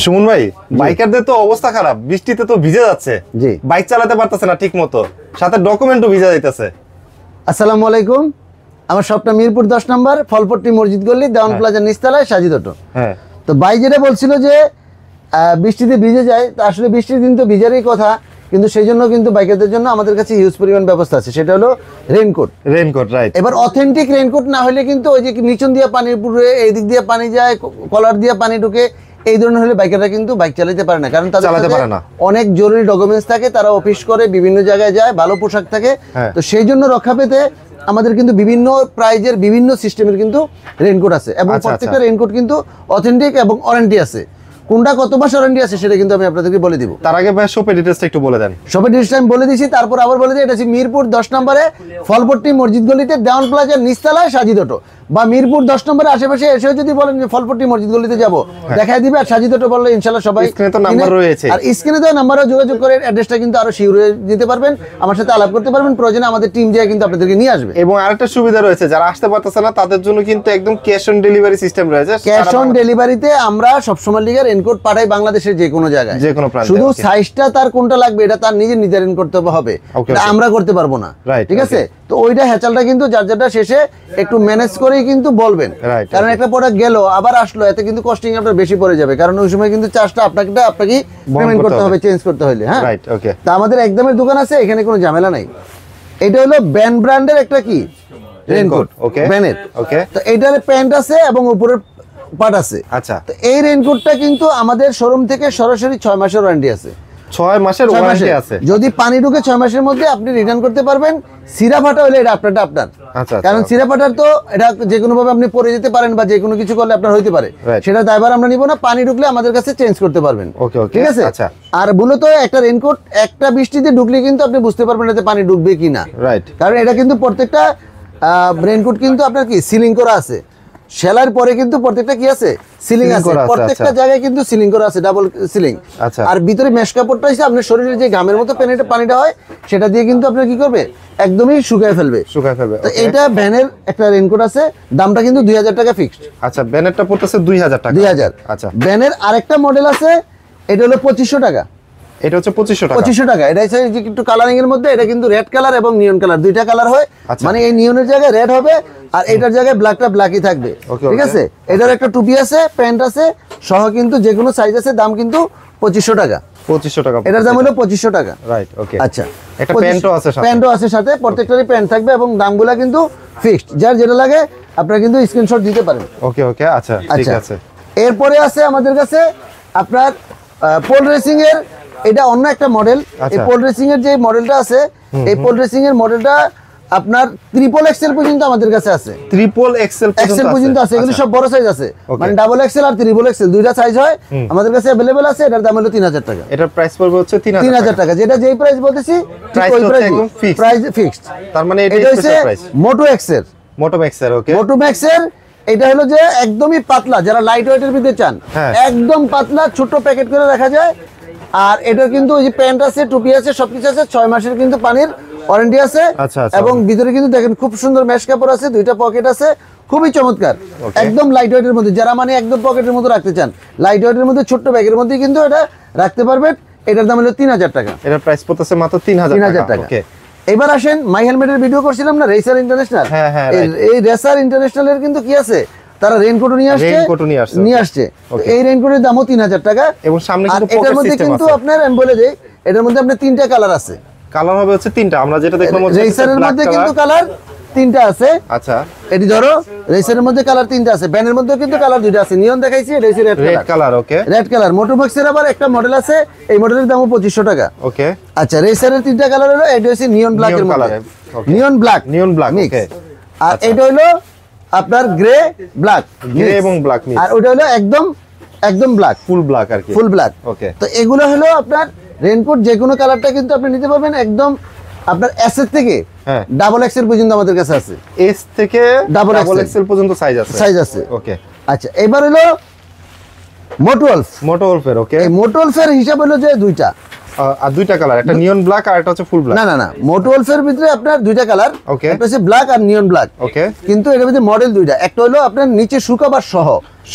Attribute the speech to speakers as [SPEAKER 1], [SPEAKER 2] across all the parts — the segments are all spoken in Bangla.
[SPEAKER 1] সুমন ভাই, বাইকারদের তো অবস্থা খারাপ, বৃষ্টিতে তো ভিজে যাচ্ছে,
[SPEAKER 2] জি
[SPEAKER 1] বাইক চালাতে পারতেছে না ঠিক মতো, সাথে ডকুমেন্টও ভিজে যাইতেছে।
[SPEAKER 2] আসসালামু আলাইকুম, আমার শপটা মিরপুর 10 নম্বর ফলপট্টি মসজিদ গলি, দেওয়ান প্লাজার নিচতলায়, সাজিদ অটো।
[SPEAKER 1] হ্যাঁ,
[SPEAKER 2] তো ভাই যেটা বলছিল যে বৃষ্টিতে ভিজে যায়, তো আসলে বৃষ্টির দিন তো ভিজারই কথা, কিন্তু সেই জন্য কিন্তু বাইকারদের জন্য আমাদের কাছে হিউজ পরিমাণ ব্যবস্থা আছে, সেটা হলো রেইনকোট।
[SPEAKER 1] Raincoat, right.
[SPEAKER 2] এবার অথেন্টিক রেইনকোট না হলে কিন্তু ওই যে নিচন দিয়ে পানি পুরে, এই দিক দিয়ে পানি যায়, কলার দিয়ে পানি ঢুকে, এই ধরনের হলে বাইকাররা কিন্তু বাইক চালাতে পারে না, কারণ তাদের অনেক জরুরি ডকুমেন্টস থাকে, তারা অফিস করে বিভিন্ন জায়গায় যায়, ভালো পোশাক থাকে। তো সেই জন্য রক্ষা পেতে আমাদের কিন্তু বিভিন্ন প্রাইজের বিভিন্ন সিস্টেমের কিন্তু রেইনকোট আছে, এবং প্রত্যেকটা রেইনকোট কিন্তু অথেন্টিক এবং ওয়ারেন্টি আছে। কোনটা কত মাস ওয়ারেন্টি আছে সেটা কিন্তু আমি আপনাদেরকে বলে দিব।
[SPEAKER 1] তার আগে ভাই শপের ডিটেইলসটা একটু বলে দেন।
[SPEAKER 2] শপের ডিটেইলসটা আমি বলে দিয়েছি, তারপর আবার বলে দিই, এটা হচ্ছে মিরপুর 10 নম্বরে ফলপট্টি মসজিদ গলিতে, দেওয়ান প্লাজার নিচতলায়, সাজিদ অটো। বা মিরপুর 10 নম্বরের আশেপাশে এসেও যদি বলেন যে ফলপট্টি মসজিদ গলিতে যাব, দেখাই দিবে, আর সাজিদ অটো বললে ইনশাআল্লাহ সবাই
[SPEAKER 1] স্ক্রিনে তো নাম্বার রয়েছে,
[SPEAKER 2] আর স্ক্রিনে দেওয়া নাম্বারেও যোগাযোগ করে অ্যাড্রেসটা কিন্তু আরো শিওর হয়ে দিতে পারবেন, আমার সাথে আলাপ করতে পারবেন, প্রয়োজনে আমাদের টিম যায় কিন্তু আপনাদেরকে নিয়ে আসবে।
[SPEAKER 1] এবং আরেকটা সুবিধা রয়েছে, যারা আসতে পারতেছে না তাদের জন্য কিন্তু একদম ক্যাশ অন ডেলিভারি সিস্টেম রয়েছে।
[SPEAKER 2] ক্যাশ অন ডেলিভারিতে আমরা সবসময় লিগে রেইনকোট পাঠাই বাংলাদেশের যে কোনো জায়গায়,
[SPEAKER 1] যে কোনো প্রান্তে।
[SPEAKER 2] শুধু সাইজটা তার কোনটা লাগবে এটা তার নিজে নির্ধারণ করতে হবে, আমরা করতে পারবো না, ঠিক আছে? তো ওইটা হ্যাচালটা কিন্তু যার যারটা শেষে একটু ম্যানেজ করেই কিন্তু বলবেন, কারণ একটা প্রোডাক্ট গেল আবার আসলো, এতে কিন্তু কস্টিং আপনার বেশি পড়ে যাবে, কারণ ওই সময় কিন্তু চার্জটা আপনাকে পেমেন্ট করতে হবে, চেঞ্জ করতে হলে। হ্যাঁ, তা আমাদের একদমের দোকান আছে, এখানে কোনো ঝামেলা নাই। এটা হলো ব্যান ব্র্যান্ডের একটা কি রেইনকোট, ওকে, ব্যানের, ওকে। তো এইটার প্যান্ট আছে এবং উপরের পার্ট আছে। আচ্ছা, তো এই রেইনকোটটা কিন্তু আমাদের শোরুম থেকে সরাসরি 6 মাসের ওয়ারেন্টি আছে।
[SPEAKER 1] 6 মাসের ওয়ারেন্টি আছে।
[SPEAKER 2] যদি পানি ঢুকে 6 মাসের মধ্যে আপনি রিটার্ন করতে পারবেন। সিরা ফাটা হলে এটা আপনারটা আপনার, কারণ সিরা ফাটার তো এটা যে কোনো ভাবে আপনি পরে যেতে পারেন বা যে কোনো কিছু করলে আপনার হইতে পারে, সেটা দায়ভার আমরা নিব না। পানি ঢুকলে আমাদের কাছে চেঞ্জ করতে পারবেন, ঠিক আছে? আর মূলত একটা রেইনকোট একটা বৃষ্টিতে ঢুকলে কিন্তু আপনি বুঝতে পারবেন এতে পানি ঢুকবে কিনা, রাইট? কারণ এটা কিন্তু প্রত্যেকটা রেইনকোট কিন্তু আপনার কি সিলিং করা আছে, সেলার পরে কিন্তু প্রত্যেকটা কি আছে, সিলিং আছে, প্রত্যেকটা জায়গায় কিন্তু সিলিং করা আছে, ডাবল সিলিং। আর ভিতরে মেশ কাপড়টা হচ্ছে আপনার শরীরের যে ঘামের মতো পানিটা হয়, সেটা দিয়ে কিন্তু আপনার কি করবে, একদমই শুকায় ফেলবে। তো এটা ভ্যানের একটা রেইনকোট আছে, দামটা কিন্তু 2000 টাকা ফিক্সড।
[SPEAKER 1] আচ্ছা, ভ্যানেরটা পড়তেছে 2000 টাকা।
[SPEAKER 2] 2000। আচ্ছা, ভ্যানের আরেকটা মডেল আছে, এটা হলো 2500 টাকা।
[SPEAKER 1] এটা হচ্ছে 2500 টাকা।
[SPEAKER 2] 2500 টাকা। এটা হচ্ছে একটু কালারিং এর মধ্যে, এটা কিন্তু রেড কালার এবং নিয়ন কালার, দুইটা কালার হয়, মানে এই নিয়নের জায়গায় রেড হবে আর এটার জায়গায় ব্ল্যাকটা ব্ল্যাকই থাকবে, ঠিক আছে? এটার একটা টুপি আছে, প্যান্ট আছে সহ, কিন্তু যে কোনো সাইজ আছে, দাম কিন্তু 2500 টাকা।
[SPEAKER 1] 2500 টাকা,
[SPEAKER 2] এটার দাম হলো 2500 টাকা,
[SPEAKER 1] রাইট? ওকে।
[SPEAKER 2] আচ্ছা,
[SPEAKER 1] একটা প্যান্টও আছে সাথে,
[SPEAKER 2] প্যান্টও আছে সাথে, প্রত্যেকটারই প্যান্ট থাকবে এবং দামগুলো কিন্তু ফিক্সড, যার যেটা লাগে আপনারা কিন্তু স্ক্রিনশট দিতে পারেন।
[SPEAKER 1] ওকে ওকে, আচ্ছা ঠিক আছে।
[SPEAKER 2] এরপরে আছে আমাদের কাছে আপনার পোল রেসিং এর, এটা অন্য একটা মডেল। এই পোল রেসিং এর যে মডেলটা আছে, এই পোল রেসিং এর মডেলটা আপনার ট্রিপল এক্সেল পর্যন্ত আমাদের কাছে আছে।
[SPEAKER 1] ট্রিপল এক্সেল
[SPEAKER 2] পর্যন্ত আছে, এগুলো সব বড় সাইজ আছে, মানে ডাবল এক্সেল আর ট্রিপল এক্সেল দুইটা সাইজ হয় আমাদের কাছে अवेलेबल আছে। এটার দাম হলো 3000 টাকা।
[SPEAKER 1] এটার প্রাইস পড়বে হচ্ছে 3000
[SPEAKER 2] টাকা, যেটা যেই প্রাইস বলতেছি প্রাইস ফিক্সড।
[SPEAKER 1] তার মানে এটা স্পেশাল প্রাইস।
[SPEAKER 2] মোটো এক্সেল,
[SPEAKER 1] মোটো ম্যাক্সের, ওকে,
[SPEAKER 2] মোটো ম্যাক্সের। এটা হলো যে একদমই পাতলা, যারা লাইট ওয়েটের ভিতরে চান, একদম পাতলা, ছোট প্যাকেট করে রাখা যায়। আর এটা কিন্তু ওই যে প্যান্ট আছে, টুপি আছে, সবকিছু আছে, 6 মাসের কিন্তু পানির ওয়ারেন্টি আছে। এবং ভিতরে কিন্তু দেখেন খুব সুন্দর মেশ কাপড় আছে, দুইটা পকেট আছে, খুবই চমৎকার, একদম লাইট ওয়েটের মধ্যে। যারা মানে একদম পকেটের মধ্যে রাখতে চান, লাইট ওয়েটের মধ্যে ছোট্ট ব্যাগের মধ্যে কিন্তু এটা রাখতে পারবেন। এটার দাম হলো 3000 টাকা।
[SPEAKER 1] এটার প্রাইস পড়তেছে মাত্র 3000 টাকা। ওকে,
[SPEAKER 2] এবার আসেন, মাই হেলমেটের ভিডিও করছিলাম না, রেসার ইন্টারন্যাশনাল। এই রেসার ইন্টারন্যাশনাল এর কিন্তু কি আছে, তারা রেইনকোটও নিয়ে আসছে। এই রেইনকোটের দামও 3000 টাকা। এবং সামনে কিন্তু পকেট সিস্টেম আছে। এটার মধ্যে কিন্তু আপনার আমি বলে দেই, এটার মধ্যে আপনার 3টা কালার আছে।
[SPEAKER 1] কালার হবে হচ্ছে 3টা, আমরা যেটা দেখলাম হচ্ছে
[SPEAKER 2] রেসারের মধ্যে কিন্তু কালার 3টা আছে। আচ্ছা, এটি ধরো রেসারের মধ্যে কালার 3টা আছে, ব্যানের মধ্যে কিন্তু কালার 2টা আছে। নিয়ন দেখাইছি, এটা হচ্ছে রেড কালার। ওকে, রেড কালার। মোটোম্যাক্সের আবার একটা মডেল আছে, এই মডেলের দামও 2500 টাকা। ওকে, আচ্ছা, রেসারের 3টা কালার হলো, এটা হচ্ছে নিয়ন ব্ল্যাকের মধ্যে, নিয়ন ব্ল্যাক। ওকে, আর এটা হলো আপনার গ্রে ব্ল্যাক,
[SPEAKER 1] গ্রে এবং ব্ল্যাক মিক্স।
[SPEAKER 2] আর ওটা হলো একদম ব্ল্যাক,
[SPEAKER 1] ফুল ব্ল্যাক আর কি,
[SPEAKER 2] ফুল ব্ল্যাক। ওকে, তো এগুলো হলো আপনার রেইনকোট, যে কোনো কালারটা কিন্তু আপনি নিতে পারবেন। একদম আপনার এস এর থেকে ডাবল এক্সেল পর্যন্ত আমাদের কাছে আছে,
[SPEAKER 1] এস থেকে ডাবল এক্সেল পর্যন্ত সাইজ আছে। ওকে,
[SPEAKER 2] আচ্ছা, এবার হলো মোটো ওলফ এর। ওকে, এই মোটো ওলফ এর হিসাব হলো যে দুইটা,
[SPEAKER 1] আর দুইটা কালার, একটা নিয়ন ব্ল্যাক আর একটা হচ্ছে ফুল ব্ল্যাক।
[SPEAKER 2] না মোটো ওলফের ভিতরে আপনার দুইটা কালার,
[SPEAKER 1] ওকে,
[SPEAKER 2] একটা হচ্ছে ব্ল্যাক আর নিয়ন ব্ল্যাক।
[SPEAKER 1] ওকে,
[SPEAKER 2] কিন্তু এর ভিতরে মডেল দুইটা, একটা হলো আপনার নিচে শু কভার সহ,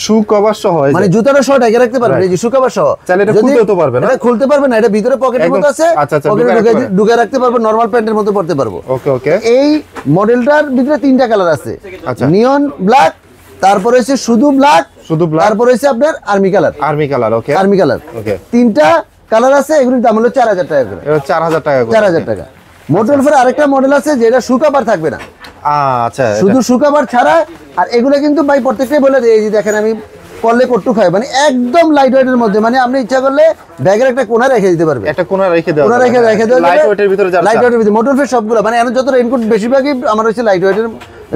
[SPEAKER 1] শু কভার সহ,
[SPEAKER 2] মানে জুতাটা সহ ঢেকে রাখতে পারবেন, এই যে শু কভার সহ।
[SPEAKER 1] চাইলে এটা খুলতেও তো পারবেন না,
[SPEAKER 2] এটা খুলতে পারবেন না, এটা ভিতরে পকেটের মতো আছে,
[SPEAKER 1] আচ্ছা আচ্ছা,
[SPEAKER 2] পকেটে ঢুকে রাখতে পারবেন, নরমাল প্যান্টের মতো পড়তে পারবো।
[SPEAKER 1] ওকে ওকে।
[SPEAKER 2] এই মডেলটার ভিতরে তিনটা কালার আছে,
[SPEAKER 1] আচ্ছা,
[SPEAKER 2] নিয়ন ব্ল্যাক, তারপরে হচ্ছে শুধু ব্ল্যাক, তারপরে হচ্ছে আপনার আর্মি কালার,
[SPEAKER 1] ওকে,
[SPEAKER 2] আর্মি কালার,
[SPEAKER 1] ওকে।
[SPEAKER 2] তিনটা কালার আছে, এগুলোর দাম হলো 4000 টাকা করে।
[SPEAKER 1] এটা 4000 টাকা করে,
[SPEAKER 2] 4000 টাকা। মোটো ওলফের আরেকটা মডেল আছে যেটা শু কভার থাকবে না,
[SPEAKER 1] আচ্ছা,
[SPEAKER 2] শুধু শু কভার ছাড়া। আর এগুলো কিন্তু ভাই প্রত্যেকটাই বলে দেয়, এই যে দেখেন আমি করলে কট্টু খাই, মানে একদম লাইট ওয়েটের মধ্যে, মানে আপনি ইচ্ছা করলে ব্যাগের একটা কোণা রেখে দিতে পারবেন,
[SPEAKER 1] একটা কোণা রেখে দেওয়া,
[SPEAKER 2] কোণা রেখে দেওয়া
[SPEAKER 1] লাইট ওয়েটের ভিতরে যাচ্ছে,
[SPEAKER 2] লাইট ওয়েটের ভিতরে। মোটো ওলফের সবগুলো মানে এখন যত রেইনকোট বেশিরভাগই আমার হচ্ছে লাইট ওয়েটের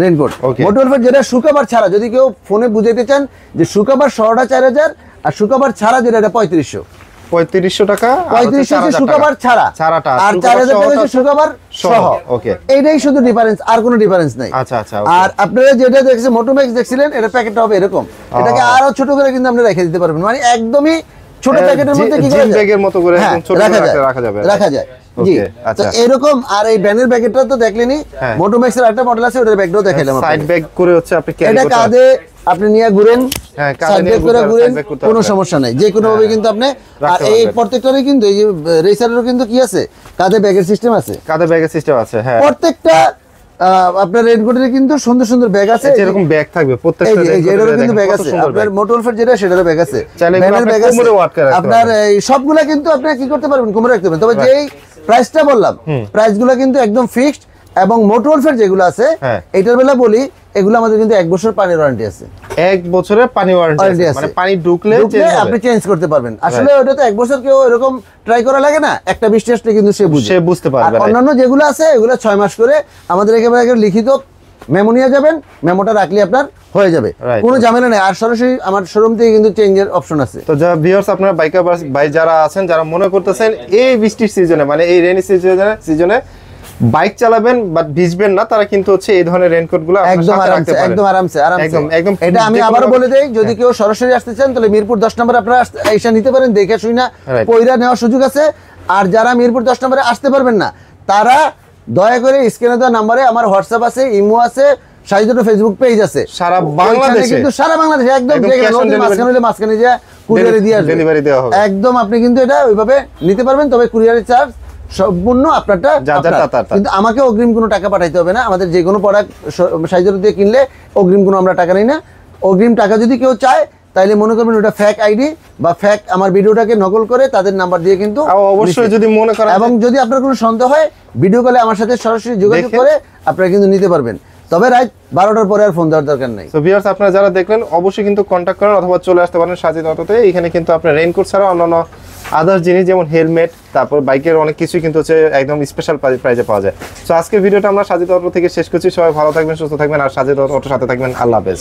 [SPEAKER 2] রেইনকোট। মোটো ওলফের যেটা শু কভার ছাড়া, যদি কেউ ফোনে বুঝাইতে চান যে শু কভার সহটা 4000 আর শু কভার ছাড়া যেটা এটা 3500
[SPEAKER 1] টাকা,
[SPEAKER 2] 3500 হচ্ছে শু কভার ছাড়াটা, আর 4000 টাকা হচ্ছে শু কভার সহ।
[SPEAKER 1] ওকে,
[SPEAKER 2] এইটাই শুধু ডিফারেন্স, আর কোনো ডিফারেন্স নাই।
[SPEAKER 1] আচ্ছা আচ্ছা।
[SPEAKER 2] আর আপনারা যেটা দেখছেন মোটোম্যাক্স দেখছিলেন, এটা প্যাকেটটা হবে এরকম, এটাকে আরো ছোট করে কিন্তু আপনি রেখে দিতে পারবেন, মানে একদমই ছোট প্যাকেটের মধ্যে কি
[SPEAKER 1] জিম ব্যাগের মতো করে একদম ছোট রাখা যাবে।
[SPEAKER 2] জি,
[SPEAKER 1] আচ্ছা,
[SPEAKER 2] তো এরকম। আর এই ব্যানের প্যাকেটটা তো দেখলেনই, মোটোম্যাক্স এর একটা মডেল আছে, ওটার ব্যাগটাও দেখাইলাম।
[SPEAKER 1] সাইড ব্যাগ করে হচ্ছে আপনি ক্যারি
[SPEAKER 2] এটা
[SPEAKER 1] করতে,
[SPEAKER 2] কাঁধে আপনি নিয়ে ঘুরেন,
[SPEAKER 1] হ্যাঁ,
[SPEAKER 2] সাইড ব্যাগ করে ঘুরেন, কোনো সমস্যা নাই, যে কোনো ভাবে কিন্তু আপনি। আর এই প্রত্যেকটারই কিন্তু এই যে রেসারেরও কিন্তু কি আছে, কাঁধে ব্যাগের সিস্টেম আছে,
[SPEAKER 1] কাঁধে ব্যাগের সিস্টেম আছে, হ্যাঁ।
[SPEAKER 2] প্রত্যেকটা আপনার রেইনকোটের কিন্তু সুন্দর সুন্দর ব্যাগ আছে,
[SPEAKER 1] এরকম ব্যাগ থাকবে প্রত্যেকটা,
[SPEAKER 2] এটারও কিন্তু ব্যাগ আছে। আপনার মোটো ওলফের যেটা সেটারও ব্যাগ আছে,
[SPEAKER 1] ব্যাগের ব্যাগ আছে
[SPEAKER 2] আপনার। এই সবগুলা কিন্তু আপনি কি করতে পারবেন, কোমরে রাখতে পারবেন। তবে যেই প্রাইসটা বললাম, প্রাইসগুলো কিন্তু একদম ফিক্সড। এবং মোটো ওলফের যেগুলো আছে, এটার বেলা বলি, এগুলো আমাদের কিন্তু 1 বছর পানির ওয়ারেন্টি আছে,
[SPEAKER 1] 1 বছরের পানি ওয়ারেন্টি আছে, মানে পানি ঢুকলে
[SPEAKER 2] আপনি চেঞ্জ করতে পারবেন। আসলে ওটা তো 1 বছর কেউ এরকম ট্রাই করা লাগে না, একটা বৃষ্টি কিন্তু সে বুঝতে পারবে। অন্যান্য যেগুলো আছে এগুলো 6 মাস করে আমাদের একেবারে লিখিত মেমো নিয়ে যাবেন, মেমোটা রাখলে আপনার হয়ে যাবে, কোনো ঝামেলা নেই। আর সরাসরি আমার শোরুম থেকে কিন্তু চেঞ্জের অপশন আছে।
[SPEAKER 1] তো যারা ভিউয়ার্স, আপনারা বাইকার ভাই যারা আছেন, যারা মনে করতেছেন এই বৃষ্টির সিজনে, মানে এই রেইনি সিজনে বাইক চালাবেন বাট ভিজবেন না, তারা কিন্তু হচ্ছে এই ধরনের রেইনকোটগুলো
[SPEAKER 2] একদম আরামসে এটা আমি আবারও বলে দেই, যদি কেউ সরাসরি আসতে চান তাহলে মিরপুর 10 নম্বরে আপনারা এসে নিতে পারেন, দেখে শুনে পয়রা নেওয়ার সুযোগ আছে। আর যারা মিরপুর 10 নম্বরে আসতে পারবেন না, তারা দয়া করে স্ক্রিনে দেওয়া নম্বরে আমার হোয়াটসঅ্যাপ আছে, ইমো আছে, সাইজটো ফেসবুক পেজ আছে,
[SPEAKER 1] সারা বাংলাদেশে,
[SPEAKER 2] কিন্তু সারা বাংলাদেশে একদম মাঝখানে যা কুরিয়ারে দিয়ে আসবে,
[SPEAKER 1] ডেলিভারি দেওয়া হবে
[SPEAKER 2] একদম। আপনি কিন্তু এটা ওইভাবে নিতে পারবেন, তবে কুরিয়ারের চার্জ সম্পূর্ণ আপনারটা, কিন্তু আমাকে অগ্রিম কোনো টাকা পাঠাইতে হবে না। আমাদের যে কোনো প্রোডাক্ট সাইজের দিয়ে কিনলে অগ্রিম কোনো আমরা টাকা নিই না। অগ্রিম টাকা যদি কেউ চায়, তাইলে মনে করবেন ওটা ফেক আইডি বা ফেক আমার ভিডিওটাকে নকল করে তাদের নাম্বার দিয়ে কিন্তু
[SPEAKER 1] অবশ্যই যদি মনে করেন,
[SPEAKER 2] এবং যদি আপনার কোনো সন্দেহ হয়, ভিডিও কলে আমার সাথে সরাসরি যোগাযোগ করে আপনারা কিন্তু নিতে পারবেন। তবে রাত 12টার পরে আর ফোন দেওয়ার দরকার নেই।
[SPEAKER 1] তো ভিউয়ার্স, আপনারা যারা দেখলেন অবশ্যই কিন্তু কন্ট্যাক্ট করেন অথবা চলে আসতে পারেন সাজিদ অটোতে। এখানে কিন্তু আপনার রেইনকোট ছাড়া অন্যান্য আদার্স জিনিস যেমন হেলমেট, তারপর বাইকের অনেক কিছু কিন্তু হচ্ছে একদম স্পেশাল প্রাইজে পাওয়া যায়। তো আজকের ভিডিওটা আমরা সাজিদ অটো থেকে শেষ করছি। সবাই ভালো থাকবেন, সুস্থ থাকবেন, আর সাজিদ অটোর সাথে থাকবেন। আল্লাহ হাফেজ।